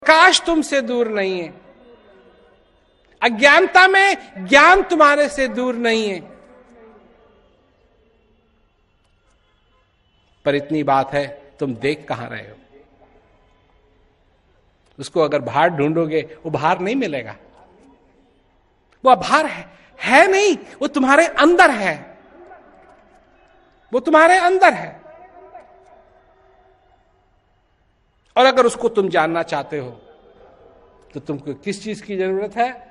प्रकाश तुमसे दूर नहीं है, अज्ञानता में ज्ञान तुम्हारे से दूर नहीं है। पर इतनी बात है, तुम देख कहां रहे हो? उसको अगर बाहर ढूंढोगे, वो बाहर नहीं मिलेगा। वो बाहर है नहीं, वो तुम्हारे अंदर है, वो तुम्हारे अंदर है। और अगर उसको तुम जानना चाहते हो तो तुमको किस चीज की जरूरत है?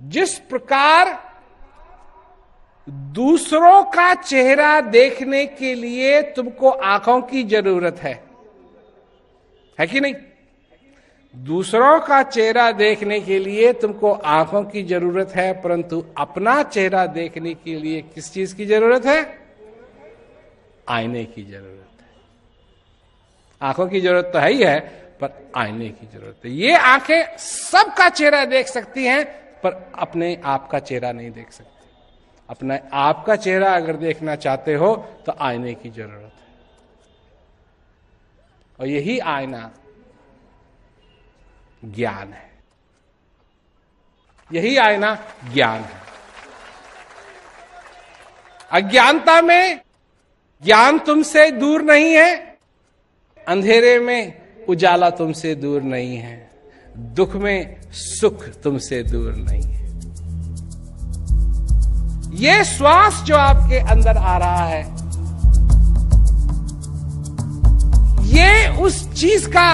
जिस प्रकार दूसरों का चेहरा देखने के लिए तुमको आंखों की जरूरत है कि नहीं? दूसरों का चेहरा देखने के लिए तुमको आंखों की जरूरत है, परंतु अपना चेहरा देखने के लिए किस चीज की जरूरत है? आईने की जरूरत है। आंखों की जरूरत तो है ही है, पर आईने की जरूरत है। ये आंखें सबका चेहरा देख सकती हैं, पर अपने आप का चेहरा नहीं देख सकती। अपने आप का चेहरा अगर देखना चाहते हो तो आईने की जरूरत है। और यही आईना ज्ञान है, यही आईना ज्ञान है। अज्ञानता में ज्ञान तुमसे दूर नहीं है, अंधेरे में उजाला तुमसे दूर नहीं है, दुख में सुख तुमसे दूर नहीं है। ये श्वास जो आपके अंदर आ रहा है, ये उस चीज का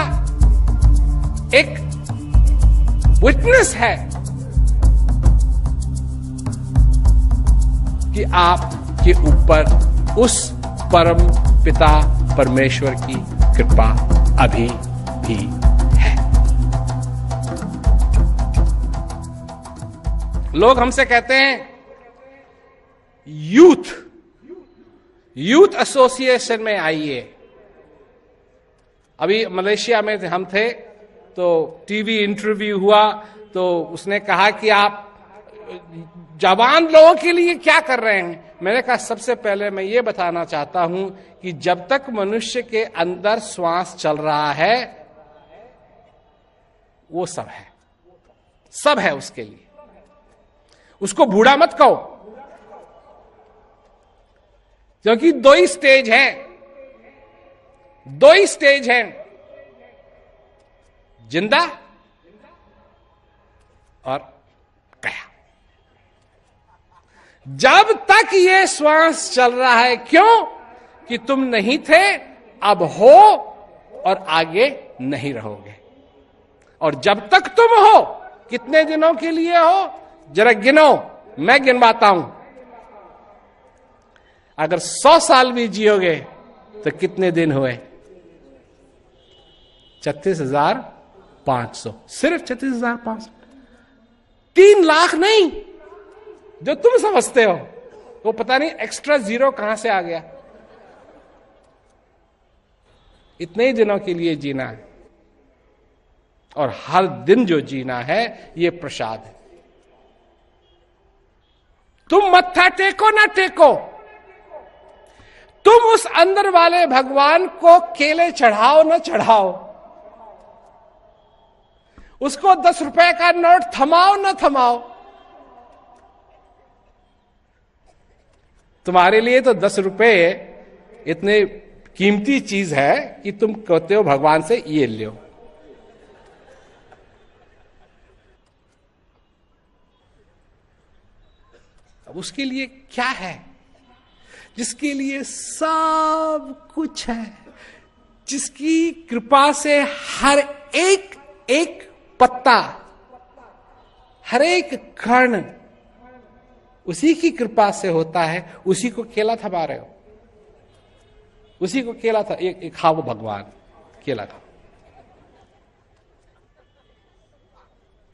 एक विटनेस है कि आपके ऊपर उस परम पिता परमेश्वर की कृपा अभी भी है। लोग हमसे कहते हैं यूथ एसोसिएशन में आइए। अभी मलेशिया में हम थे तो टीवी इंटरव्यू हुआ, तो उसने कहा कि आप जवान लोगों के लिए क्या कर रहे हैं? मैंने कहा सबसे पहले मैं ये बताना चाहता हूं कि जब तक मनुष्य के अंदर श्वास चल रहा है, वो सब है, सब है उसके लिए। उसको बूढ़ा मत कहो, क्योंकि दो ही स्टेज हैं, जिंदा और गया। जब तक ये श्वास चल रहा है, क्यों? कि तुम नहीं थे, अब हो और आगे नहीं रहोगे। और जब तक तुम हो, कितने दिनों के लिए हो? जरा गिनो, मैं गिनवाता हूं। अगर 100 साल भी जियोगे तो कितने दिन हुए? 36,500, सिर्फ 36,500। 3 लाख नहीं जो तुम समझते हो, वो पता नहीं एक्स्ट्रा जीरो कहां से आ गया। इतने ही दिनों के लिए जीना है, और हर दिन जो जीना है ये प्रसाद है। तुम मत्था टेको ना टेको, तुम उस अंदर वाले भगवान को केले चढ़ाओ ना चढ़ाओ, उसको 10 रुपए का नोट थमाओ ना थमाओ, तुम्हारे लिए तो 10 रुपए इतने कीमती चीज है कि तुम कहते हो भगवान से ये लो। अब उसके लिए क्या है? जिसके लिए सब कुछ है, जिसकी कृपा से हर एक पत्ता, हर एक कण उसी की कृपा से होता है, उसी को केला थमा रहे हो, उसी को केला था। एक खाओ भगवान, केला खाओ,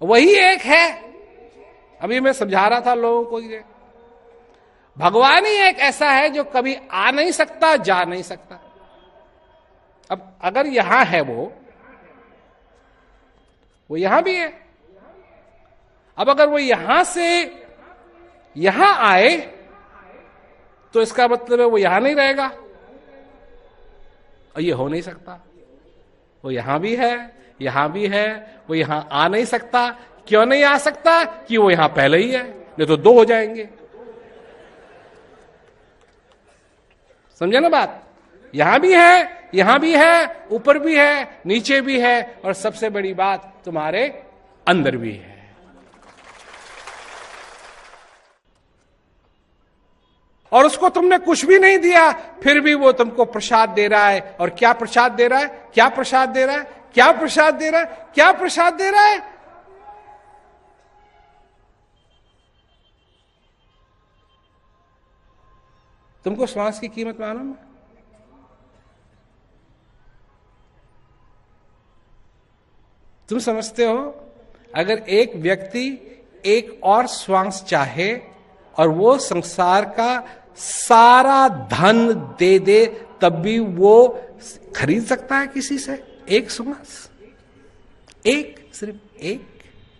वही एक है। अभी मैं समझा रहा था लोगों को, ये भगवान ही एक ऐसा है जो कभी आ नहीं सकता, जा नहीं सकता। अब अगर यहां है वो यहां भी है। अब अगर वो यहां से यहां आए तो इसका मतलब है वो यहां नहीं रहेगा, और ये हो नहीं सकता। वो यहां भी है, यहां भी है, वो यहां आ नहीं सकता। क्यों नहीं आ सकता? कि वो यहां पहले ही है, नहीं तो दो हो जाएंगे। समझे ना बात? यहां भी है, यहां भी है, ऊपर भी है, नीचे भी है, और सबसे बड़ी बात तुम्हारे अंदर भी है। और उसको तुमने कुछ भी नहीं दिया, फिर भी वो तुमको प्रसाद दे रहा है। और क्या प्रसाद दे रहा है? क्या प्रसाद दे रहा है? क्या प्रसाद दे रहा है? क्या प्रसाद दे रहा है? तुमको श्वास की कीमत मालूम है? तुम समझते हो, अगर एक व्यक्ति एक और श्वास चाहे और वो संसार का सारा धन दे दे, तब भी वो खरीद सकता है किसी से एक श्वास? एक, सिर्फ एक।